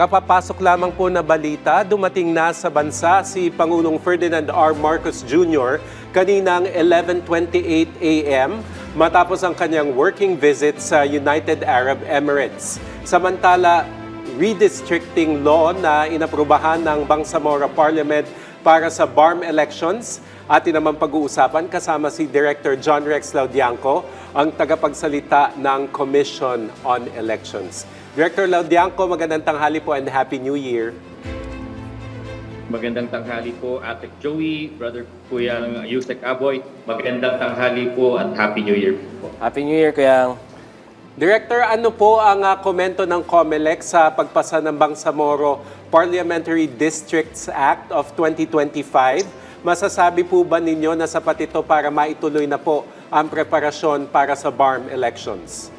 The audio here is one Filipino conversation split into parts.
Kapapasok lamang po na balita, dumating na sa bansa si Pangulong Ferdinand R. Marcos Jr. kaninang 11:28 a.m. matapos ang kanyang working visit sa United Arab Emirates. Samantala, redistricting law na inaprubahan ng Bangsamoro Parliament para sa BARM elections. Atin naman pag-uusapan kasama si Director John Rex Laudianco, ang tagapagsalita ng Commission on Elections. Director Laudianco, magandang tanghali po and Happy New Year. Magandang tanghali po, Ate Joey, Brother Kuya Yusek Aboy. Magandang tanghali po at Happy New Year po. Happy New Year, Kuya. Director, ano po ang komento ng COMELEC sa pagpasa ng Bangsamoro Parliamentary Districts Act of 2025? Masasabi po ba ninyo na sapat ito para maituloy na po ang preparasyon para sa BARM elections?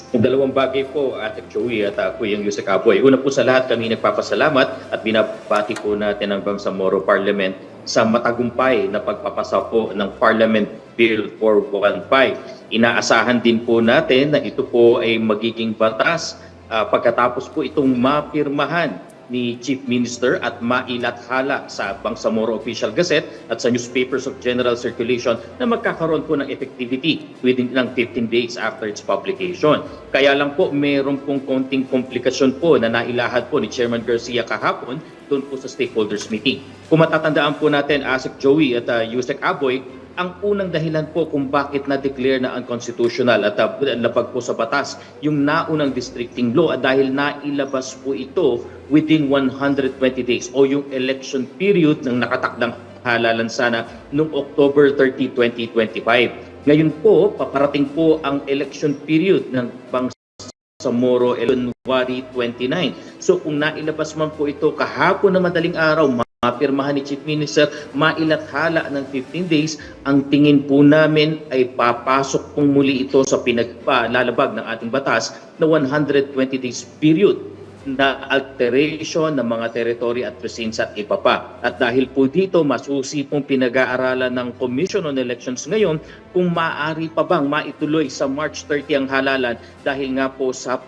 Yung dalawang bagay po, Ate Joey at Kuya Yusek Aboy. Una po sa lahat, kami nagpapasalamat at binabati po natin ang Bangsamoro Parliament sa matagumpay na pagpapasa po ng Parliament Bill 415. Inaasahan din po natin na ito po ay magiging batas pagkatapos po itong mapirmahan ni Chief Minister at mailathala sa Bangsamoro Official Gazette at sa newspapers of general circulation na magkakaroon po ng effectivity within ng 15 days after its publication. Kaya lang po mayroon pong konting komplikasyon po na nailahad po ni Chairman Garcia kahapon doon po sa stakeholders meeting. Kung matatandaan po natin, Asik Joey at Yusek Aboy, ang unang dahilan po kung bakit na-declare na unconstitutional at labag po sa batas yung naunang districting law dahil nailabas po ito within 120 days o yung election period ng nakatakdang halalan sana noong October 30, 2025. Ngayon po, paparating po ang election period ng Bangsamoro January 29. So kung nailabas man po ito kahapon na madaling araw, mapirmahan ni Chief Minister, mailathala ng 15 days, ang tingin po namin ay papasok pong muli ito sa pinagpalalabag ng ating batas na 120 days period na alteration ng mga territory at precincts at iba pa. At dahil po dito, masusi pong pinag-aaralan ng Commission on Elections ngayon kung maaari pa bang maituloy sa March 30 ang halalan dahil nga po sa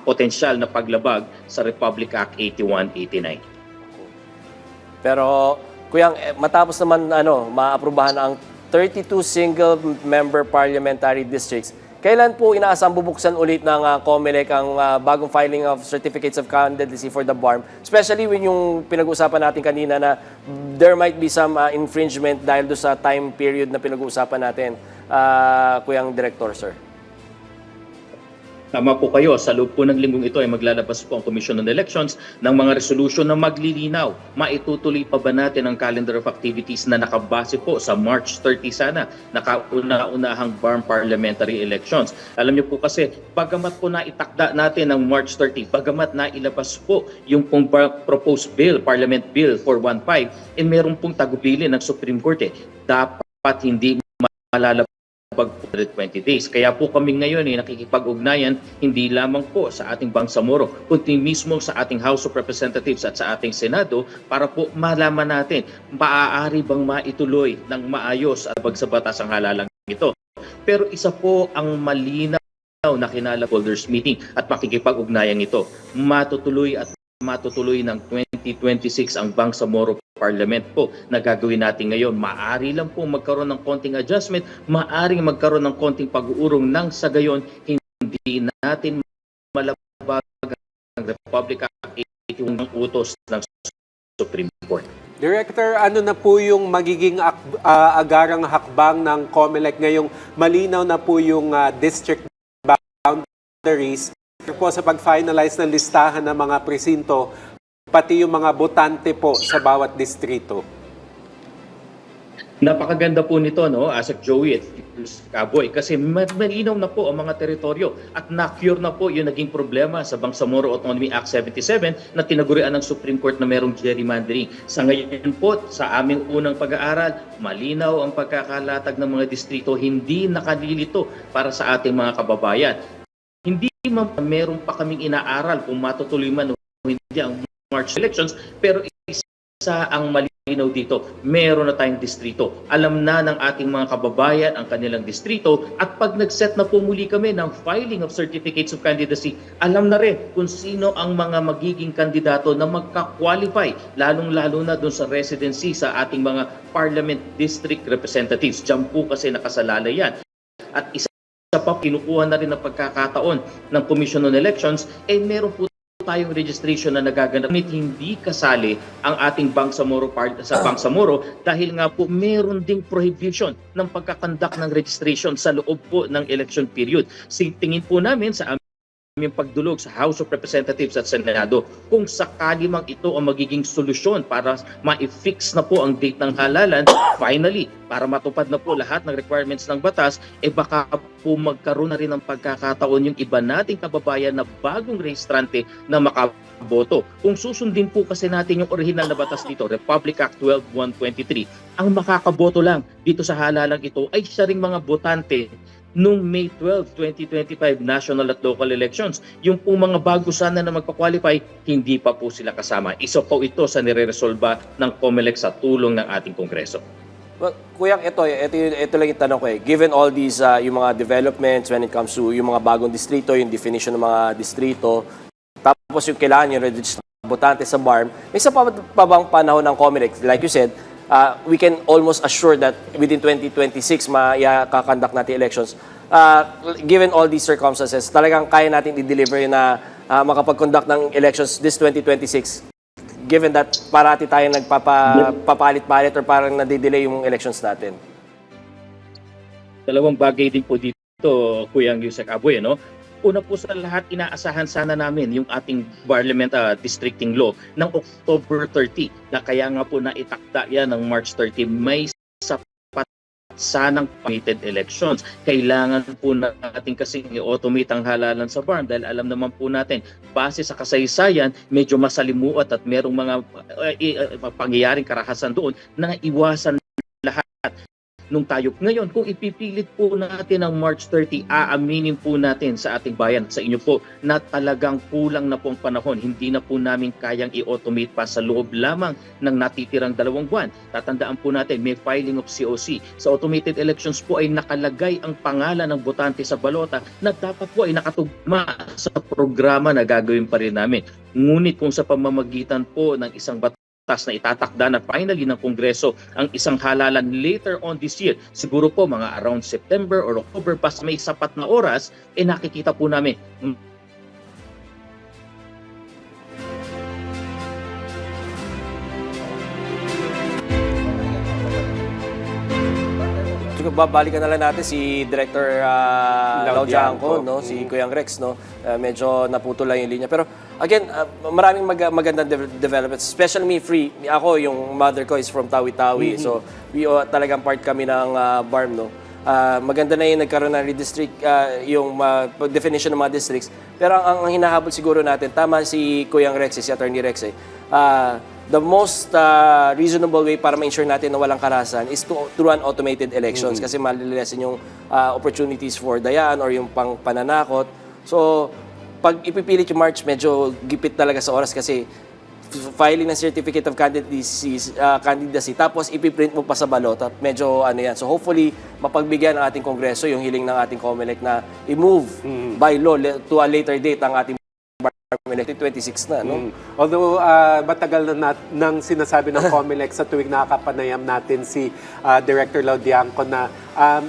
potensyal na paglabag sa Republic Act 8189. Pero, Kuya, matapos naman maaprubahan ang 32 single-member parliamentary districts, kailan po inaasang bubuksan ulit ng COMELEC ang bagong filing of certificates of candidacy for the BARM? Especially when yung pinag-uusapan natin kanina na there might be some infringement dahil do sa time period na pinag-uusapan natin, Kuyang Director, sir. Tama po kayo, sa loob po ng linggong ito ay maglalabas po ang Commission on Elections ng mga resolution na maglilinaw. Maitutuloy pa ba natin ang calendar of activities na nakabase po sa March 30 sana, nakauna-unahang BARM parliamentary elections. Alam niyo po kasi, bagamat po naitakda natin ang March 30, bagamat nailabas po yung pong proposed bill, Parliament Bill 415, meron pong tagubili ng Supreme Court dapat hindi malalabas pag 20 days. Kaya po kami ngayon nakikipag-ugnayan hindi lamang po sa ating Bangsamoro, kundi mismo sa ating House of Representatives at sa ating Senado para po malaman natin maaari bang maituloy ng maayos at bagsabatas ang halalang ito. Pero isa po ang malinaw na kinalaholders meeting at makikipag-ugnayan ito. Matutuloy ng 2026 ang Bangsamoro Parliament po na gagawin natin ngayon. Maaari lang po magkaroon ng konting adjustment, maaari magkaroon ng konting pag-uurong nang sa gayon hindi natin malabag ang Republic Act 81 ng utos ng Supreme Court. Director, ano na po yung magiging agarang hakbang ng COMELEC ngayong malinaw na po yung district boundaries po sa pag-finalize ng listahan ng mga presinto pati yung mga botante po sa bawat distrito? Napakaganda po nito, Asik Joey at Kaboy, kasi malinaw na po ang mga teritoryo at na-cure na po yung naging problema sa Bangsamoro Autonomy Act 77 na tinagurian ng Supreme Court na merong gerrymandering. Sa ngayon po, sa aming unang pag-aaral, malinaw ang pagkakalatag ng mga distrito, hindi nakalilito para sa ating mga kababayan. Hindi man meron pa kaming inaaral kung matutuloy man o hindi ang March elections, pero ang malinaw dito, meron na tayong distrito. Alam na ng ating mga kababayan ang kanilang distrito at pag nag-set na po muli kami ng filing of certificates of candidacy, alam na rin kung sino ang mga magiging kandidato na magka-qualify, lalong-lalo na doon sa residency sa ating mga parliament district representatives. Diyan po kasi nakasalalay yan. At isa pa, kinukuha na rin ng pagkakataon ng Commission on Elections, meron po tayong registration na nagaganap. Hindi kasali ang ating Bangsamoro sa Bangsamoro dahil nga po meron ding prohibition ng pagkakandak ng registration sa loob po ng election period. Tingin po namin sa aming pagdulog sa House of Representatives at Senado kung sakali mang ito ang magiging solusyon para ma-fix na po ang date ng halalan, finally, para matupad na po lahat ng requirements ng batas, baka po magkaroon na rin ng pagkakataon yung iba nating kababayan na bagong rehistrante na makaboto. Kung susundin po kasi natin yung original na batas dito, Republic Act 12-123, ang makakaboto lang dito sa halalang ito ay siya ring mga botante noong May 12, 2025 national at local elections. Yung po mga bago sana na magpa-qualify, hindi pa po sila kasama. Isa po ito sa nire-resolba ng COMELEC sa tulong ng ating Kongreso. Well, Kuya, ito lang yung tanong ko Given all these, yung mga developments when it comes to yung mga bagong distrito, yung definition ng mga distrito, tapos yung kailangan yung registered botante sa BARM, may isa pa bang panahon ng COMELEC? Like you said, we can almost assure that within 2026 makakandak natin elections. Given all these circumstances, talagang kaya natin i-deliver na makapag-conduct ng elections this 2026. Given that parati tayong nagpapalit-palit or parang nadidelay yung elections natin. Dalawang bagay din po dito, Kuya Yusek Aboy, no? Una po sa lahat, inaasahan sana namin yung ating parliament districting law ng October 30 na kaya nga po naitakda yan ng March 30. May sapat sanang permitted elections. Kailangan po natin kasing i-automate ang halalan sa BARM dahil alam naman po natin, base sa kasaysayan, medyo masalimuot at merong mga pangyayaring karahasan doon na iwasan lahat nung tayo. Ngayon, kung ipipilit po natin ang March 30, aaminin po natin sa ating bayan, sa inyo po, na talagang kulang na po ang panahon. Hindi na po namin kayang i-automate pa sa loob lamang ng natitirang 2 buwan. Tatandaan po natin, may filing of COC. Sa automated elections po ay nakalagay ang pangalan ng botante sa balota na dapat po ay nakatugma sa programa na gagawin pa rin namin. Ngunit kung sa pamamagitan po ng isang na itatakda na finally ng Kongreso ang isang halalan later on this year, siguro po mga around September or October, pas may sapat na oras, nakikita po namin Babalikan na lang natin si Director Laudianco, no? Si Kuyang Rex, no? Medyo naputol lang yung linya. Pero again, maraming magandang developments. Especially me, ako, yung mother ko is from Tawi-Tawi. So, talagang part kami ng BARM, no? Maganda na yung nagkaroon ng redistrict, yung definition ng mga districts. Pero ang hinahabol siguro natin, tama si Kuyang Rex, si Attorney Rex, the most reasonable way para ma-ensure natin na walang karahasan is to run automated elections kasi malilesen yung opportunities for dayaan or yung pananakot. So, pag ipipilit yung March, medyo gipit talaga sa oras kasi filing ng certificate of candidacy tapos ipiprint mo pa sa balota. Medyo ano yan. So, hopefully, mapagbigyan ng ating Kongreso yung hiling ng ating COMELEC na i-move by law to a later date ang ating 2026 na, no? Although matagal na nang sinasabi ng COMELEC sa tuwing nakakapanayam natin si Director Laudianco na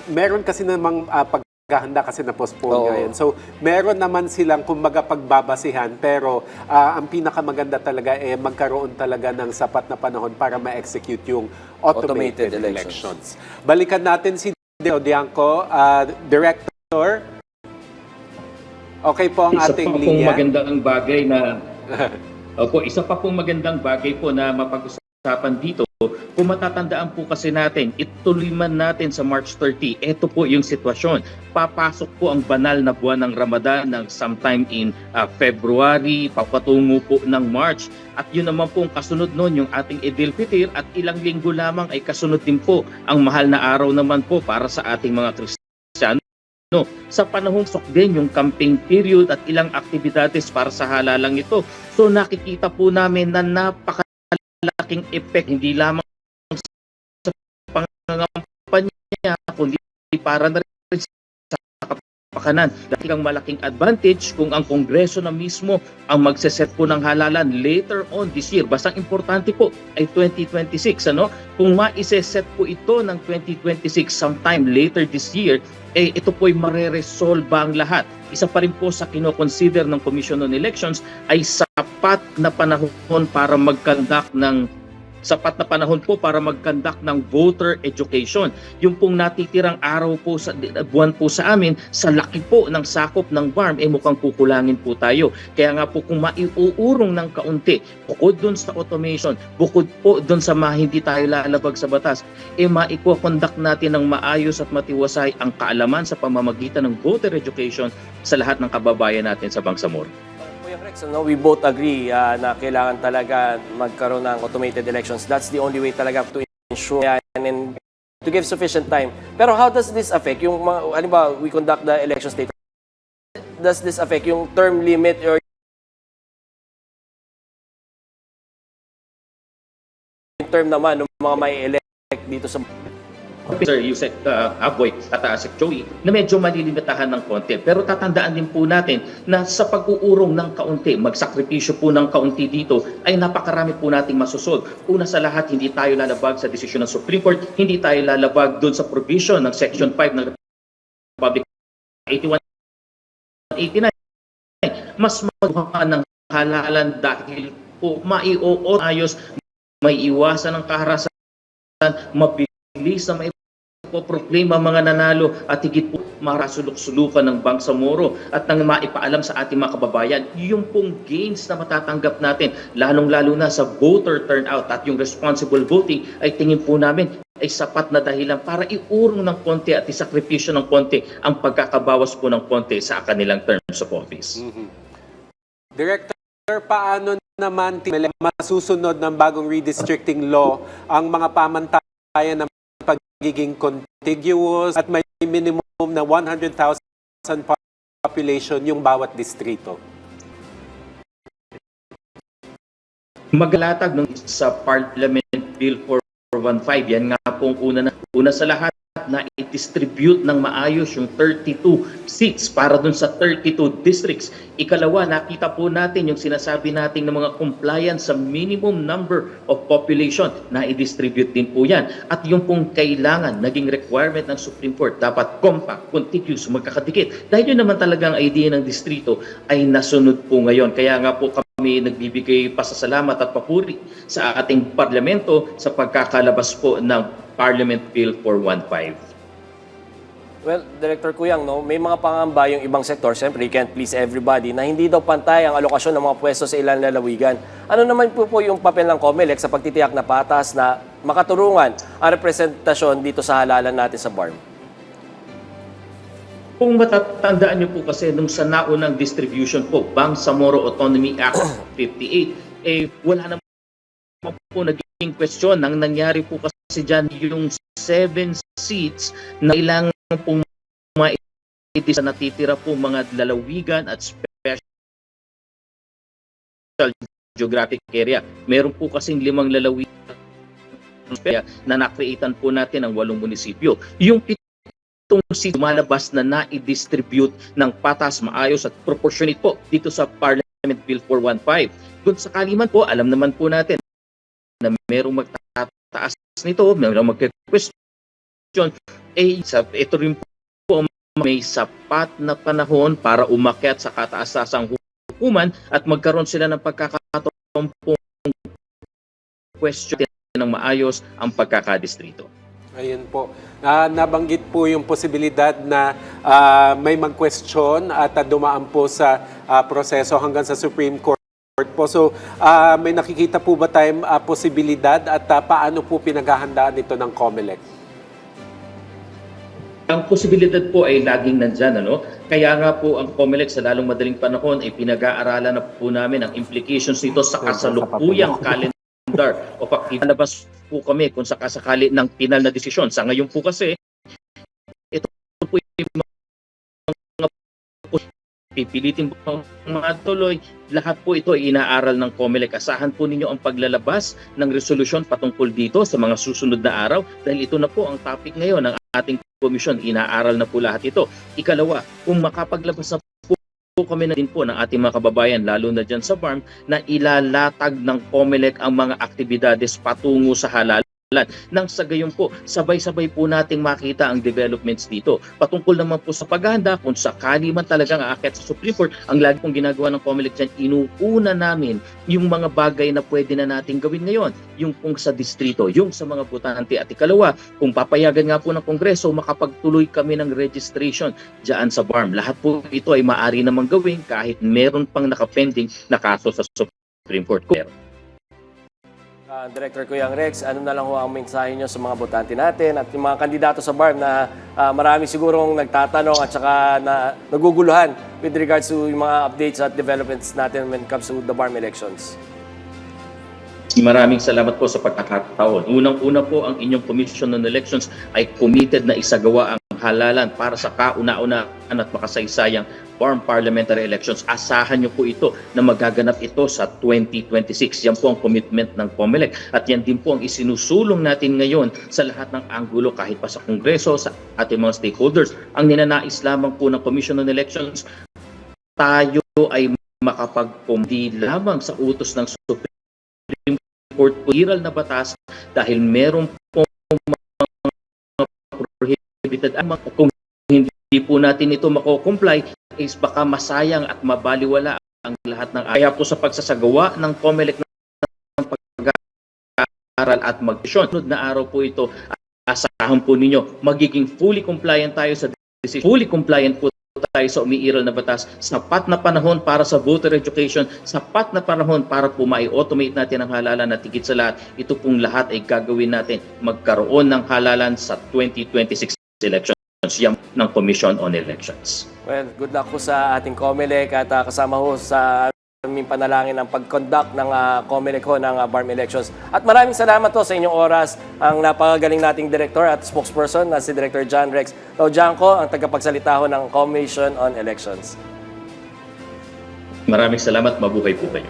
meron kasi namang paghahanda kasi na postpone ngayon. So meron naman silang kumbaga pagbabasihan pero ang pinakamaganda talaga magkaroon talaga ng sapat na panahon para ma-execute yung automated elections. Balikan natin si Laudianco, Director. Okay po ang ating linya. Isa pa pong magandang bagay po na mapag-usapan dito. Kung matatandaan po kasi natin, ituloy man natin sa March 30, ito po yung sitwasyon. Papasok po ang banal na buwan ng Ramadan ng sometime in February, papatungo po ng March. At yun naman po ang kasunod nun, yung ating Eid al-Fitr at ilang linggo lamang ay kasunod din po ang mahal na araw naman po para sa ating mga Kristiyano. Sa panahong din yung campaign period at ilang aktibidades para sa halalang ito. So nakikita po namin na napakalaki malaking effect hindi lamang sa pangangampanya kundi para na rin sa kapakanan. Dahil ang malaking advantage kung ang Kongreso na mismo ang magseset po ng halalan later on this year. Basta importante po ay 2026. Kung maiseset po ito ng 2026 sometime later this year, ito po ay mareresolba ang lahat. Isa pa rin po sa kinoconsider ng Commission on Elections ay sapat na panahon para mag-conduct ng voter education. Yung pong natitirang araw po buwan po sa amin, sa laki po ng sakop ng BARM, mukhang kukulangin po tayo. Kaya nga po kung maiuurong ng kaunti, bukod dun sa automation, bukod po dun sa hindi tayo lalabag sa batas, maiko-conduct natin ng maayos at matiwasay ang kaalaman sa pamamagitan ng voter education sa lahat ng kababayan natin sa Bangsamoro. Kuya Rex, we both agree na kailangan talaga magkaroon ng automated elections. That's the only way talaga to ensure and to give sufficient time. Pero how does this affect yung we conduct the elections later? Does this affect yung term limit or yung term naman ng mga may elect dito sa Sir Yusek Aboy at Sec Joey na medyo malilimitahan ng konti. Pero tatandaan din po natin na sa pag-uurong ng kaunti, magsakripisyo po ng kaunti dito ay napakarami po nating masusod. Una sa lahat, hindi tayo lalabag sa desisyon ng Supreme Court, hindi tayo lalabag doon sa provision ng Section 5 ng Republic 8189. Mas magawa ng halalan dahil po maiuayos, may iwasan ng kaharasan, mabilis na maipoproklima mga nanalo at higit po marasulok-sulukan ng Bangsamoro at nang maipaalam sa ating mga kababayan yung pong gains na matatanggap natin, lalong-lalo na sa voter turnout at yung responsible voting ay tingin po namin ay sapat na dahilan para iurong ng konti at isakripisyo ng konti ang pagkakabawas po ng konti sa kanilang terms of office. Director, paano naman masusunod ng bagong redistricting law ang mga pamantayan ng pagiging contiguous at may minimum na 100,000 population yung bawat distrito? Magalatag sa Parliament Bill 415, yan nga pong una sa lahat na i-distribute ng maayos yung 32 seats para dun sa 32 districts. Ikalawa, nakita po natin yung sinasabi natin ng mga compliance sa minimum number of population na i-distribute din po yan. At yung pong kailangan, naging requirement ng Supreme Court, dapat compact, contiguous, magkakadikit. Dahil yun naman talagang idea ng distrito ay nasunod po ngayon. Kaya nga po kami nagbibigay pasasalamat at papuri sa ating parlamento sa pagkakalabas po ng Parliament Bill 415. Well, Director Kuyang, may mga pangamba yung ibang sektor, siyempre, you can't please everybody, na hindi daw pantay ang alokasyon ng mga pwesto sa ilang lalawigan. Ano naman po yung papel ng COMELEC sa pagtitiyak na patas na makaturungan ang representasyon dito sa halalan natin sa BARM? Kung matatandaan niyo po kasi nung sa naunang distribution po, Bangsamoro Autonomy Act 58, wala naman po naging question. Ang nangyari po kasi dyan yung 7 seats na ilang pong sa natitira po mga lalawigan at special geographic area. Meron po kasing 5 lalawigan na nakreatean po natin ang 8 munisipyo. Yung 7 seats lumalabas na na-distribute ng patas, maayos at proportionate po dito sa Parliament Bill 415. Doon sa Kaliman po, alam naman po natin na merong magtataas nito, merong magke-question. Ito rin po may sapat na panahon para umakyat sa kataas-tasang hukuman at magkaroon sila ng pagkakataon pong question ng maayos ang pagkakadistrito. Ayun po. Nabanggit po yung posibilidad na may mag-question at dumaan po sa proseso hanggang sa Supreme Court po. So, may nakikita po ba tayong posibilidad at paano po pinaghahandaan ito ng COMELEC? Ang posibilidad po ay laging nandyan. Kaya nga po ang COMELEC sa lalong madaling panahon ay pinag-aaralan na po namin ang implications nito sa kasalukuyang calendar o pakilabas po kami kung sakasakali ng final na desisyon. Sa ngayon po kasi, ito po yung mga pipilitin po matuloy. Lahat po ito ay inaaral ng COMELEC. Asahan po ninyo ang paglalabas ng resolusyon patungkol dito sa mga susunod na araw dahil ito na po ang topic ngayon ng ating komisyon. Inaaral na po lahat ito. Ikalawa, kung makapaglabas na po kami na din po ng ating mga kababayan, lalo na dyan sa farm, na ilalatag ng COMELEC ang mga aktibidades patungo sa halalan. Nang sa gayon po, sabay-sabay po nating makita ang developments dito. Patungkol naman po sa paghahanda, kung sakali man talagang aakyat sa Supreme Court, ang lagi pong ginagawa ng COMELEC dyan, inuuna namin yung mga bagay na pwede na nating gawin ngayon. Yung kung sa distrito, yung sa mga botante. At ikalawa, kung papayagan nga po ng Kongreso, makapagtuloy kami ng registration dyan sa farm. Lahat po ito ay maaari namang gawin kahit meron pang nakapending na kaso sa Supreme Court. Director Kuyang Rex, ano na lang ho ang mensahe nyo sa mga botante natin at yung mga kandidato sa BARM na marami sigurong nagtatanong at saka na naguguluhan with regards to yung mga updates at developments natin when it comes to the BARM elections? Maraming salamat po sa pagkakataon. Unang-una po, ang inyong Commission on Elections ay committed na isagawa ang halalan para sa kauna-unaan at makasaysayang farm parliamentary elections. Asahan niyo po ito na magaganap ito sa 2026. Yan po ang commitment ng COMELEC. At yan din po ang isinusulong natin ngayon sa lahat ng anggulo kahit pa sa Kongreso, sa ating mga stakeholders. Ang ninanais lamang po ng Commission on Elections, tayo ay makapagpumdi lamang sa utos ng Supreme Court iral na batas dahil meron po mga prohibited kung hindi po natin ito mako-comply is baka masayang at mabaliwala ang lahat ng kaya po sa pagsasagawa ng COMELEC ng pag-aaral at mag-desisyon. Sunod na araw po ito, asahan po ninyo, magiging fully compliant tayo sa decision. Fully compliant po tayo sa umiiral na batas. Sapat na panahon para sa voter education, sapat na panahon para po mai-automate natin ang halalan at higit sa lahat, ito pong lahat ay gagawin natin magkaroon ng halalan sa 2026 elections yan ng Commission on Elections. Well, good luck po sa ating COMELEC at kasama ho sa aming panalangin ng pag-conduct ng COMELEC ho ng BARM elections. At maraming salamat po sa inyong oras ang napakagaling nating director at spokesperson na si Director John Rex Laujanco, ang tagapagsalita ho ng Commission on Elections. Maraming salamat. Mabuhay po kayo.